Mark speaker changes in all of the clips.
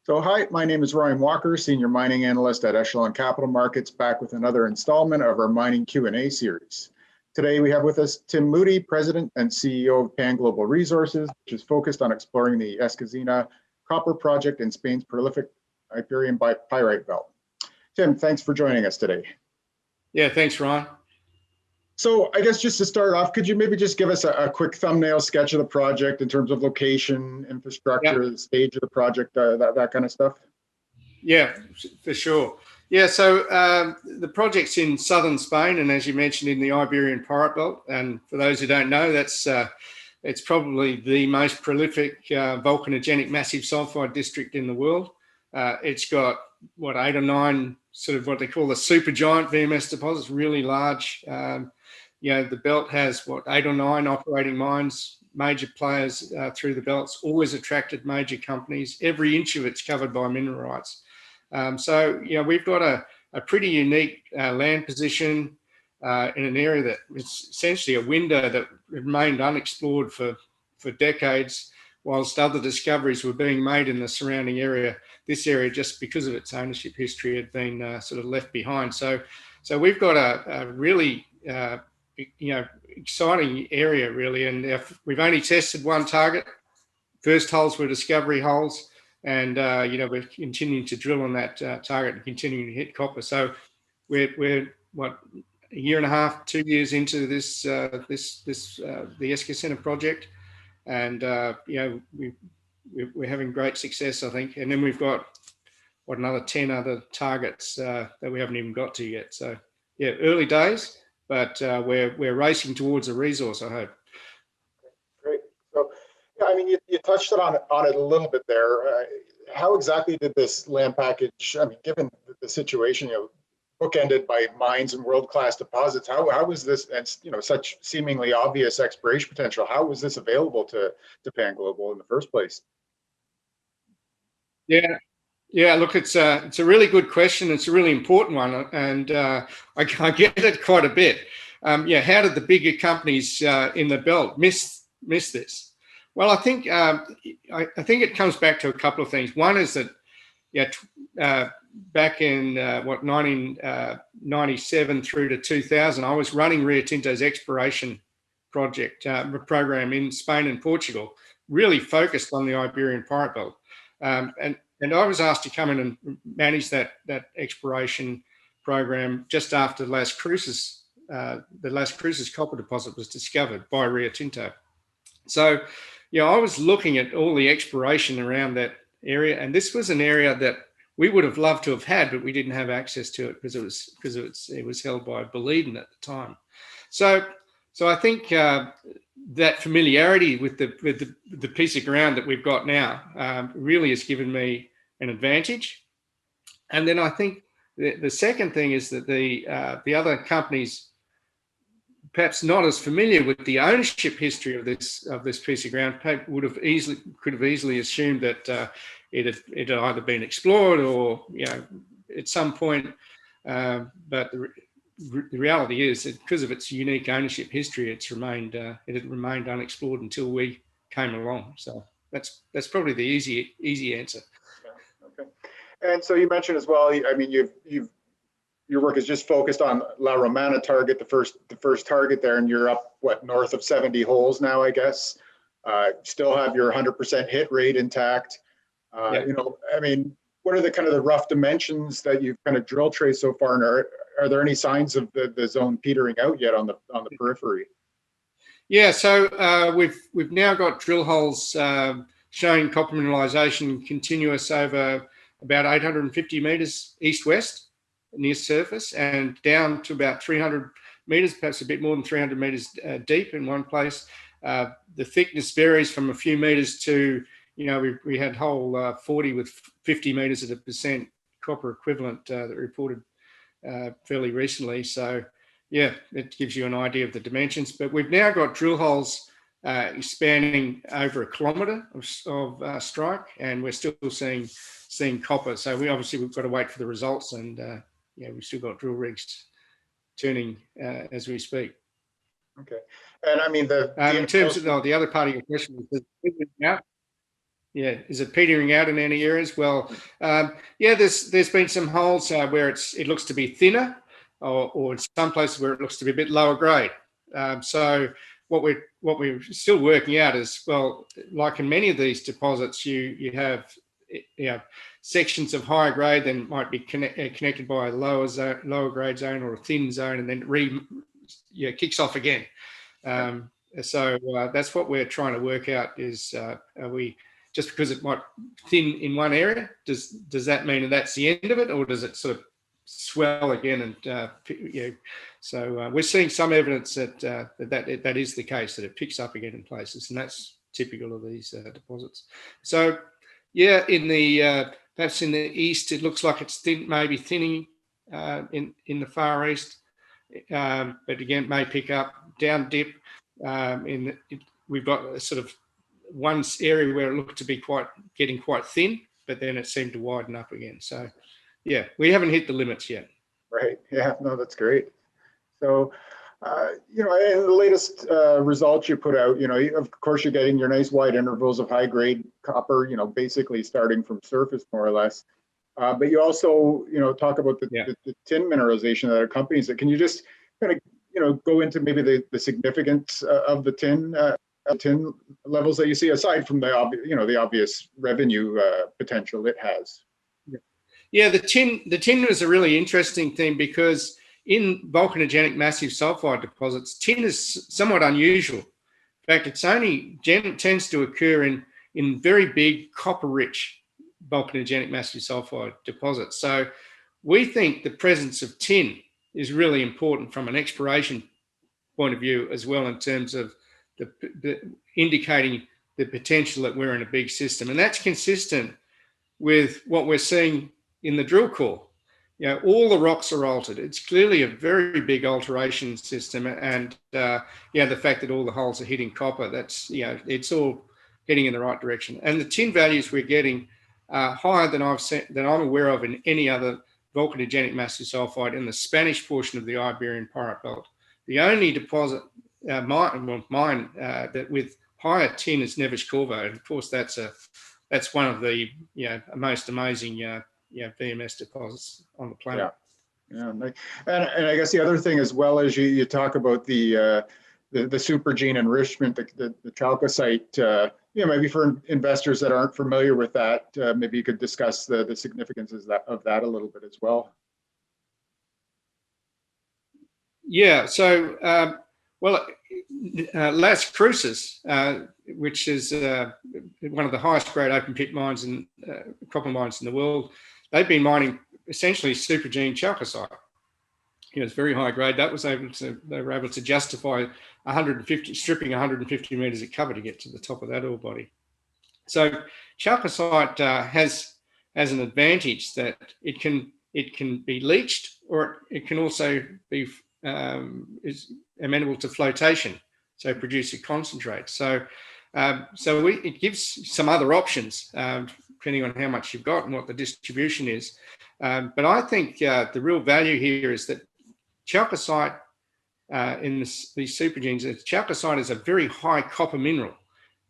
Speaker 1: So hi, my name is Ryan Walker, Senior Mining Analyst at Echelon Capital Markets, back with another installment of our Mining Q&A series. Today we have with us Tim Moody, President and CEO of Pan Global Resources, which is focused on exploring the Escacena copper project in Spain's prolific Iberian pyrite belt. Tim, thanks for joining us today.
Speaker 2: Yeah, thanks, Ryan.
Speaker 1: So I guess just to start off, could you maybe just give us a quick thumbnail sketch of the project in terms of location, infrastructure, the stage of the project, that kind of stuff?
Speaker 2: Yeah, for sure. Yeah, so the project's in southern Spain, and as you mentioned, in the Iberian Pyrite Belt. And for those who don't know, it's probably the most prolific volcanogenic massive sulfide district in the world. It's got, 8 or 9 sort of what they call the supergiant VMS deposits, really large. The belt has 8 or 9 operating mines, major players through the belts, always attracted major companies. Every inch of it's covered by mineral rights. So we've got a pretty unique land position in an area that is essentially a window that remained unexplored for decades, whilst other discoveries were being made in the surrounding area. This area, just because of its ownership history, had been sort of left behind. So we've got a really exciting area, really, and we've only tested one target. First holes were discovery holes, and we're continuing to drill on that target and continuing to hit copper. So we're a year and a half, 2 years into this the Escacena project, and we're having great success, I think. And then we've got another 10 other targets that we haven't even got to yet. So yeah, early days, but we're racing towards a resource, I hope.
Speaker 1: Great. So yeah, I mean, you touched on it a little bit there. How exactly did this land package, I mean, given the situation, bookended by mines and world-class deposits, how was this, and such seemingly obvious exploration potential, how was this available to Pan Global in the first place?
Speaker 2: Yeah, look, it's a really good question. It's a really important one, and I get it quite a bit. How did the bigger companies in the belt miss this? Well, I think it comes back to a couple of things. One is that back in 1997 through to 2000, I was running Rio Tinto's exploration program in Spain and Portugal, really focused on the Iberian Pyrite Belt, and I was asked to come in and manage that exploration program just after Las Cruces. The Las Cruces copper deposit was discovered by Rio Tinto. So, I was looking at all the exploration around that area, and this was an area that we would have loved to have had, but we didn't have access to it because it was held by Boliden at the time. So I think that familiarity with the piece of ground that we've got now really has given me an advantage. And then I think the second thing is that the other companies, perhaps not as familiar with the ownership history of this piece of ground, could have easily assumed that it had either been explored or at some point. But the reality is that because of its unique ownership history, it had remained unexplored until we came along. So that's probably the easy answer.
Speaker 1: Yeah, okay. And so you mentioned as well, I mean, your work is just focused on La Romana target, the first target there, and you're up north of 70 holes now, I guess. Still have your 100% hit rate intact. I mean, what are the kind of the rough dimensions that you've kind of drill traced so far, and are there any signs of the zone petering out yet on the periphery?
Speaker 2: Yeah, so we've now got drill holes showing copper mineralization continuous over about 850 meters east-west near surface, and down to about 300 meters, perhaps a bit more than 300 meters deep in one place. The thickness varies from a few meters to, we had hole 40 with 50 meters at 1% copper equivalent that reported fairly recently. So yeah, it gives you an idea of the dimensions. But we've now got drill holes spanning over 1 kilometre of strike, and we're still seeing copper. So we've got to wait for the results, and we've still got drill rigs turning as we speak.
Speaker 1: Okay, and I mean in terms
Speaker 2: of the other part of your question was the Yeah, is it petering out in any areas? Well, yeah, there's been some holes where it looks to be thinner, or in some places where it looks to be a bit lower grade. So what we're still working out is, well, like in many of these deposits, you have sections of higher grade then might be connected by a lower grade zone or a thin zone, and then kicks off again. So that's what we're trying to work out is, are we, just because it might thin in one area, does that mean that that's the end of it, or does it sort of swell again? And so we're seeing some evidence that that is the case, that it picks up again in places, and that's typical of these deposits. So yeah, in the perhaps in the east, it looks like it's maybe thinning in the far east, but again, it may pick up down dip. We've got a sort of one area where it looked to be getting quite thin, but then it seemed to widen up again. So yeah, we haven't hit the limits yet.
Speaker 1: Right. Yeah. No, that's great. So, in the latest results you put out, of course, you're getting your nice wide intervals of high grade copper, basically starting from surface more or less. But you also, talk about the tin mineralization that accompanies it. Can you just kind of, go into maybe the significance of the tin levels that you see, aside from the obvious revenue potential it has?
Speaker 2: Yeah, the tin was a really interesting thing, because in volcanogenic massive sulfide deposits, tin is somewhat unusual. In fact, it's only tends to occur in very big copper-rich volcanogenic massive sulfide deposits. So we think the presence of tin is really important from an exploration point of view as well, in terms of the indicating the potential that we're in a big system. And that's consistent with what we're seeing in the drill core. All the rocks are altered. It's clearly a very big alteration system, and the fact that all the holes are hitting copper, that's it's all heading in the right direction. And the tin values we're getting are higher than I'm aware of in any other volcanogenic massive sulfide in the Spanish portion of the Iberian Pirate Belt. The only deposit mine that with higher tin is Neves Corvo, and of course that's one of the most amazing VMS deposits on the planet.
Speaker 1: Yeah. And I guess the other thing as well, as you talk about the supergene enrichment, the chalcocite, maybe for investors that aren't familiar with that, maybe you could discuss the significances of that a little bit as well.
Speaker 2: Yeah. So Las Cruces, which is one of the highest grade open pit mines and copper mines in the world, they've been mining essentially supergene chalcocite. It's very high grade. They were able to justify stripping 150 meters of cover to get to the top of that ore body. So chalcocite has an advantage that it can be leached, or it can also be is amenable to flotation, so produce a concentrate. So it gives some other options depending on how much you've got and what the distribution is. But I think the real value here is that chalcocite in these supergenes, chalcocite is a very high copper mineral.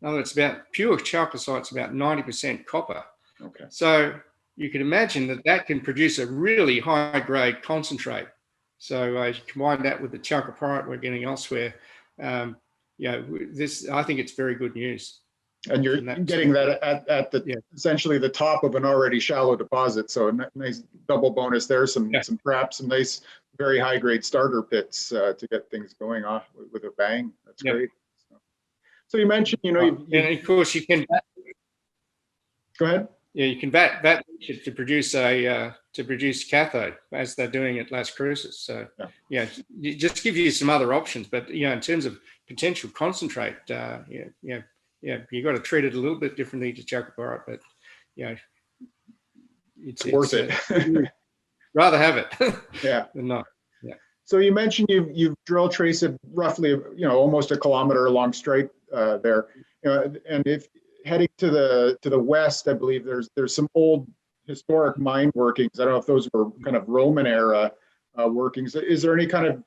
Speaker 2: In other words, pure chalcocite's about 90% copper.
Speaker 1: Okay. So
Speaker 2: you can imagine that can produce a really high grade concentrate. So you combine that with the chalcopyrite we're getting elsewhere. I think it's very good news. And
Speaker 1: you're getting that at essentially the top of an already shallow deposit. So a nice double bonus there. Perhaps some nice, very high grade starter pits to get things going off with a bang. That's great. So you mentioned,
Speaker 2: and of course you can.
Speaker 1: Go ahead.
Speaker 2: Yeah, you can vat to produce cathode, as they're doing at Las Cruces. So it just gives you some other options. But in terms of potential concentrate, you got to treat it a little bit differently to chalcopyrite, but
Speaker 1: it's worth it.
Speaker 2: Rather have it than not. Yeah.
Speaker 1: So you mentioned you've drill traced it roughly almost a kilometer along strike there, and if heading to the west, I believe there's some old historic mine workings. I don't know if those were kind of Roman era workings. Is there any kind of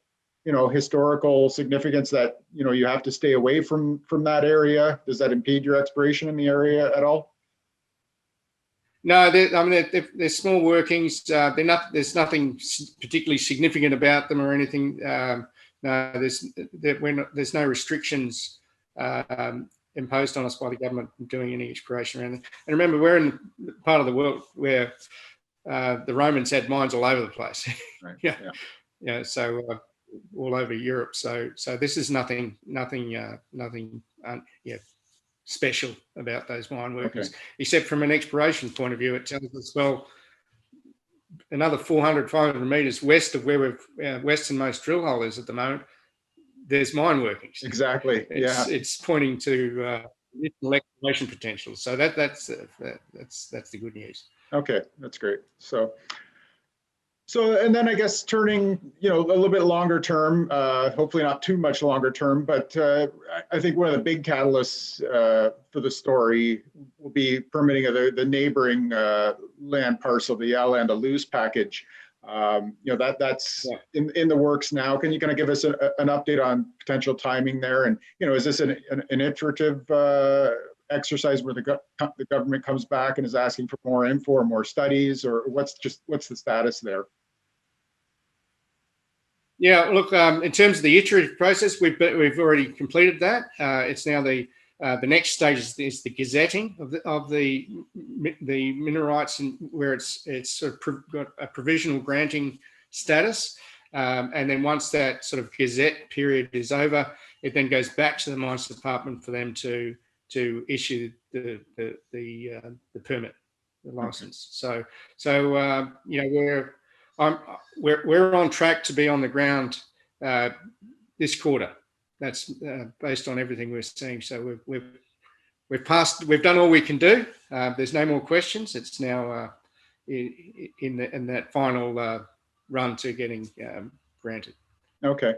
Speaker 1: historical significance that you have to stay away from that area? Does that impede your exploration in the area at all?
Speaker 2: No, I mean they're small workings. There's nothing particularly significant about them or anything. No, there's no restrictions imposed on us by the government doing any exploration around it. And remember, we're in part of the world where the Romans had mines all over the place.
Speaker 1: Right.
Speaker 2: Yeah. So all over Europe. So this is nothing special about those mine workings, except from an exploration point of view. It tells us, well, another 400, 500 meters west of where we've westernmost drill hole is at the moment, there's mine workings.
Speaker 1: Exactly.
Speaker 2: It's pointing to exploration potential. So that's the good news.
Speaker 1: Okay, that's great. So, and then I guess turning, a little bit longer term, hopefully not too much longer term, but I think one of the big catalysts for the story will be permitting of the neighboring land parcel, the Analyst package. That's in the works now. Can you kind of give us an update on potential timing there? And, is this an iterative exercise where the government comes back and is asking for more info or more studies, or what's the status there?
Speaker 2: Yeah, look, in terms of the iterative process, we've already completed that. It's now the next stage is the gazetting of the mineral rights, and where it's sort of got a provisional granting status. And then once that sort of gazette period is over, it then goes back to the Mines Department for them to issue the permit, the license.
Speaker 1: Okay.
Speaker 2: So we're on track to be on the ground this quarter. That's based on everything we're seeing. So we've passed. We've done all we can do. There's no more questions. It's now in that final run to getting granted.
Speaker 1: Okay.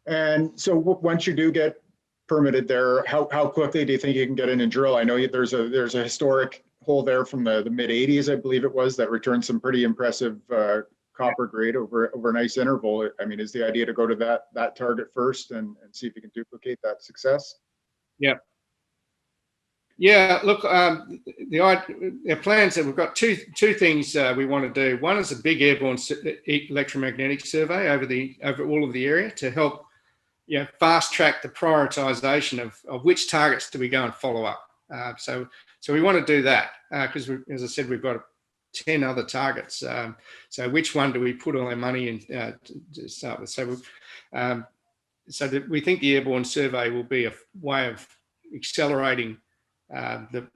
Speaker 1: And so once you do get permitted there, how quickly do you think you can get in and drill? I know there's a historic hole there from the mid 80s, I believe it was, that returned some pretty impressive copper grade over a nice interval. I mean, is the idea to go to that target first and see if you can duplicate that success?
Speaker 2: Yeah. Yeah, look, our plans that we've got two things we want to do. One is a big airborne electromagnetic survey over all of the area to help fast track the prioritization of which targets do we go and follow up. So we want to do that because, as I said, we've got 10 other targets. So which one do we put all our money in to start with? So that we think the airborne survey will be a way of accelerating the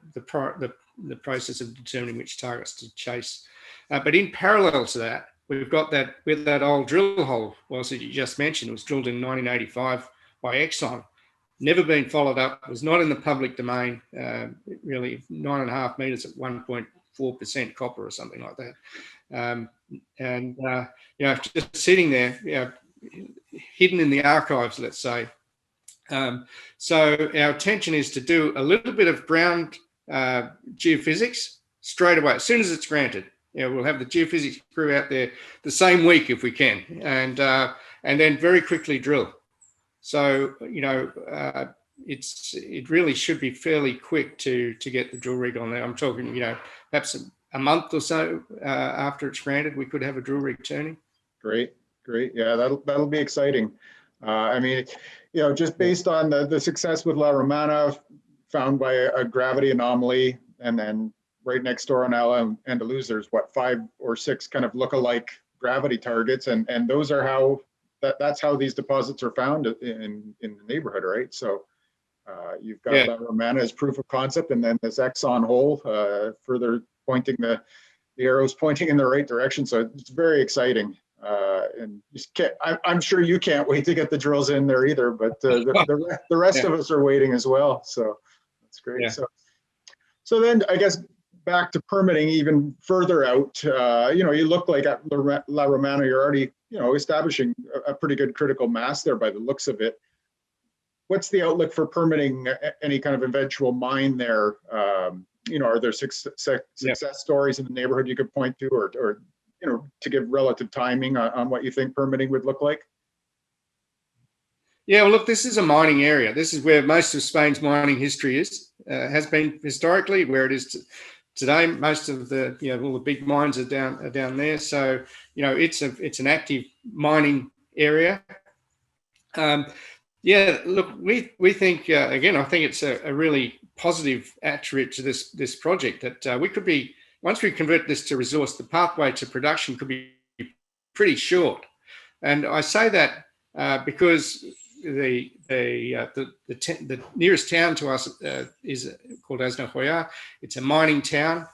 Speaker 2: process of determining which targets to chase. But in parallel to that, we've got that old drill hole, as you just mentioned. It was drilled in 1985 by Echelon. Never been followed up. Was not in the public domain. Really, 9.5 meters at 1.4% copper or something like that. Just sitting there, hidden in the archives, let's say. So our intention is to do a little bit of ground geophysics straight away as soon as it's granted. We'll have the geophysics crew out there the same week if we can, and then very quickly drill. So it really should be fairly quick to get the drill rig on there. I'm talking perhaps a month or so after it's granted, we could have a drill rig turning.
Speaker 1: Great. Yeah, that'll be exciting. I mean, just based on the success with La Romana, found by a gravity anomaly, and then right next door on Analyst, there's 5 or 6 kind of look-alike gravity targets, and those are that's how these deposits are found in the neighborhood, right? So you've got La Romana as proof of concept, and then this Exxon hole further pointing the arrows pointing in the right direction. So it's very exciting. And I'm sure you can't wait to get the drills in there either, but the rest of us are waiting as well. So that's great. Yeah. So then I guess back to permitting even further out, you look like at La Romana, you're already, establishing a pretty good critical mass there by the looks of it. What's the outlook for permitting any kind of eventual mine there? Are there success stories in the neighborhood you could point to, or to give relative timing on what you think permitting would look like?
Speaker 2: Yeah, well, look, this is a mining area. This is where most of Spain's mining history has been historically, where it is today. Most of the, all the big mines are down there. So, it's an active mining area. Look, we think, again, I think it's a really positive attribute to this project that we could be, once we convert this to resource, the pathway to production could be pretty short. And I say that because the nearest town to us is called Asnahoya. It's a mining town.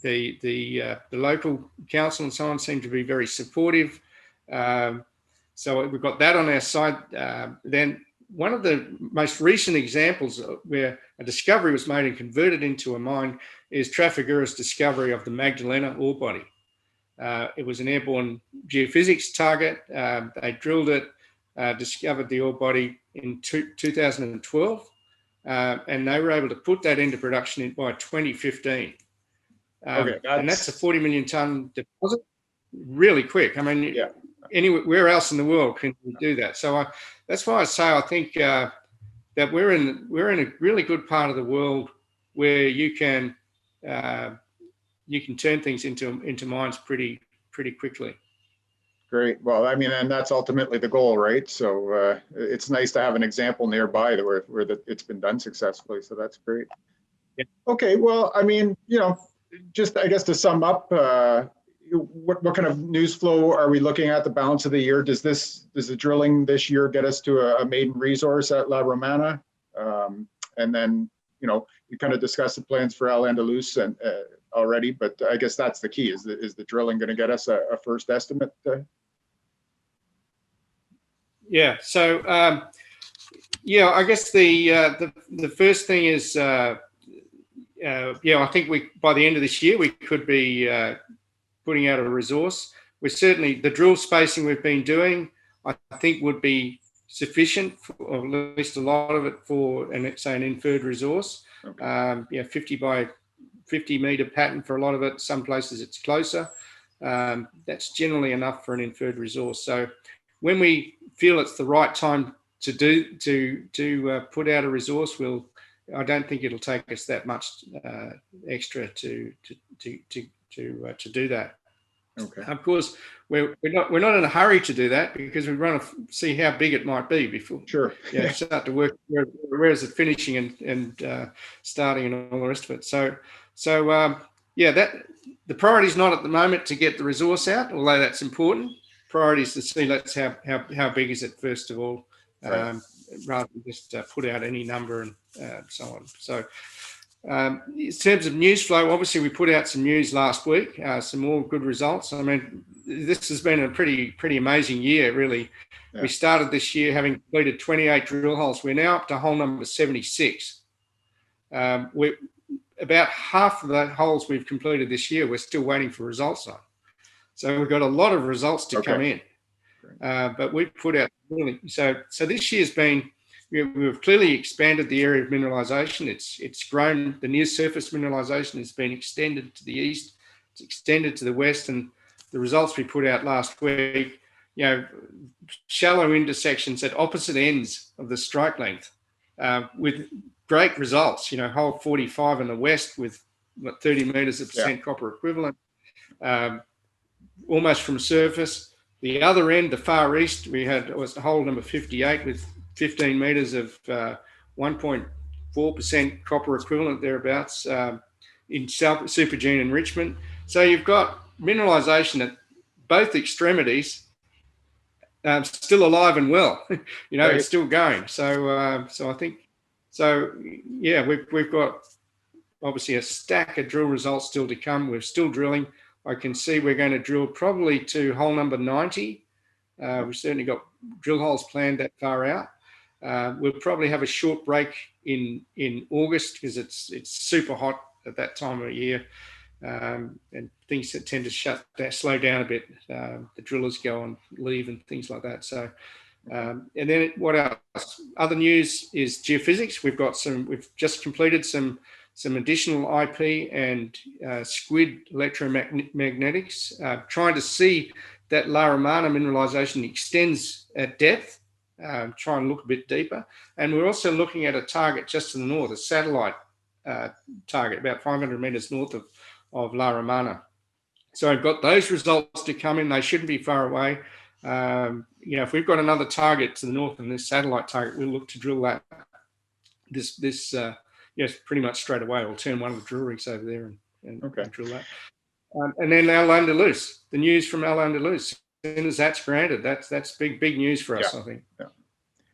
Speaker 2: The local council and so on seem to be very supportive. So we've got that on our side. Then one of the most recent examples where a discovery was made and converted into a mine is Trafigura's discovery of the Magdalena ore body. It was an airborne geophysics target. They drilled it, discovered the ore body in 2012, and they were able to put that into production by 2015. And that's a 40 million ton deposit really quick. I mean, anywhere else in the world can we do that? So that's why I say I think that we're in a really good part of the world where you can turn things into mines pretty quickly.
Speaker 1: Great. Well, I mean, and that's ultimately the goal, right? So it's nice to have an example nearby where it's been done successfully. So that's great.
Speaker 2: Yeah.
Speaker 1: Okay. Well, I mean, just I guess to sum up, what kind of news flow are we looking at the balance of the year? Does the drilling this year get us to a maiden resource at La Romana? And then, we kind of discussed the plans for El Andalus and already, but I guess that's the key. Is the drilling going to get us a first estimate?
Speaker 2: Yeah. So, I guess the first thing is, I think by the end of this year, we could be putting out a resource. We're certainly, the drill spacing we've been doing, I think would be sufficient, or at least a lot of it for, say, an inferred resource. Okay. 50 by 50 meter pattern for a lot of it. Some places it's closer. That's generally enough for an inferred resource. So when we feel it's the right time to put out a resource, I don't think it'll take us that much extra to do that. Okay. Of course, we're not in a hurry to do that because we want to see how big it might be before.
Speaker 1: Sure.
Speaker 2: Start to work. Where is it finishing and starting and all the rest of it. So that the priority is not at the moment to get the resource out, although that's important. Priority is to see how big is it first of all, right. Rather than just put out any number and so on. So. In terms of news flow, obviously we put out some news last week, some more good results. I mean, this has been a pretty amazing year, really. Yeah. We started this year having completed 28 drill holes. We're now up to hole number 76. We're about half of the holes we've completed this year, we're still waiting for results on. So we've got a lot of results to come in. But we've put out really, so this year's been, we've clearly expanded the area of mineralization. It's grown. The near surface mineralization has been extended to the east. It's extended to the west, and the results we put out last week, shallow intersections at opposite ends of the strike length, with great results. Hole 45 in the west with 30 meters of percent copper equivalent, almost from surface. The other end, the far east, was hole number 58 with 15 meters of 1.4% copper equivalent thereabouts in supergene enrichment. So you've got mineralization at both extremities, still alive and well. Right. It's still going. So I think, we've got obviously a stack of drill results still to come. We're still drilling. I can see we're going to drill probably to hole number 90. We've certainly got drill holes planned that far out. We'll probably have a short break in August because it's super hot at that time of year, and things that tend to slow down a bit. The drillers go on leave and things like that. So, and then what else? Other news is geophysics. We've just completed some additional IP and squid electromagnetics, trying to see that La Romana mineralization extends at depth. Try and look a bit deeper. And we're also looking at a target just to the north, a satellite target, about 500 meters north of La Romana. So I've got those results to come in. They shouldn't be far away. If we've got another target to the north and this satellite target, we'll look to drill that yes, pretty much straight away. We'll turn one of the drill rigs over there and drill that. And then El Andalus, the news from El Andalus. As soon as that's granted, that's big news for us, I think.
Speaker 1: Yeah.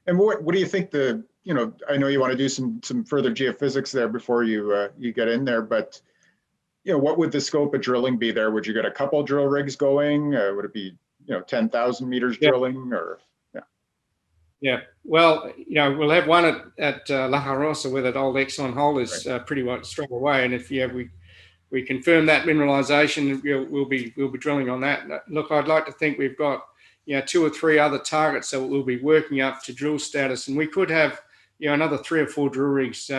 Speaker 1: And what do you think I know you want to do some further geophysics there before you get in there, but what would the scope of drilling be there? Would you get a couple drill rigs going? Would it be 10,000 meters drilling or?
Speaker 2: Yeah, well, we'll have one at La Jarosa where that old Echelon hole is pretty much straight away, and if we confirm that mineralization, we'll be drilling on that. Look, I'd like to think we've got 2 or 3 other targets that we'll be working up to drill status, and we could have another 3 or 4 drill rigs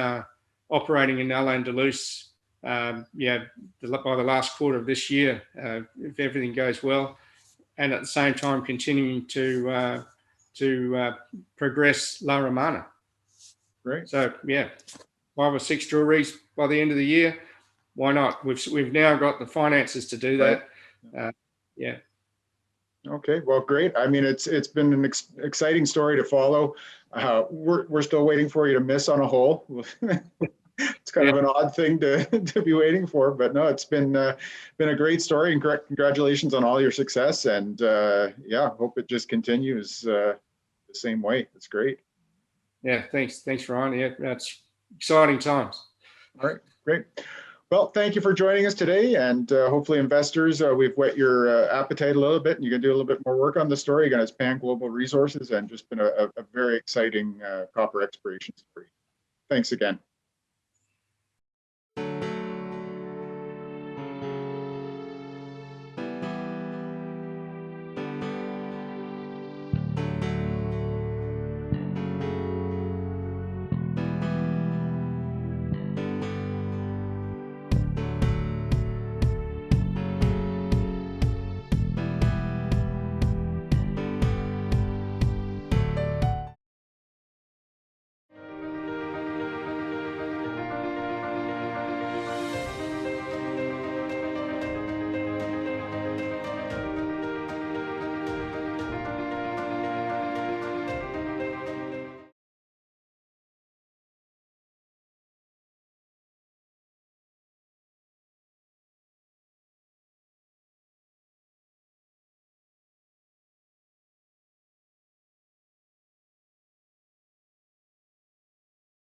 Speaker 2: operating in El Andalus by the last quarter of this year, if everything goes well, and at the same time continuing to progress La Romana.
Speaker 1: Great.
Speaker 2: So 5 or 6 drill rigs by the end of the year. Why not? We've now got the finances to do that. Yeah.
Speaker 1: Okay. Well, great. I mean, it's been an exciting story to follow. We're still waiting for you to miss on a hole. It's kind of an odd thing to be waiting for, but no, it's been a great story, and congratulations on all your success. And hope it just continues the same way. It's great.
Speaker 2: Yeah. Thanks, Ryan. Yeah, that's exciting times.
Speaker 1: All right. Great. Well, thank you for joining us today, and hopefully investors, we've whet your appetite a little bit, and you can do a little bit more work on the story. Again, it's Pan Global Resources, and just been a very exciting copper exploration story. Thanks again.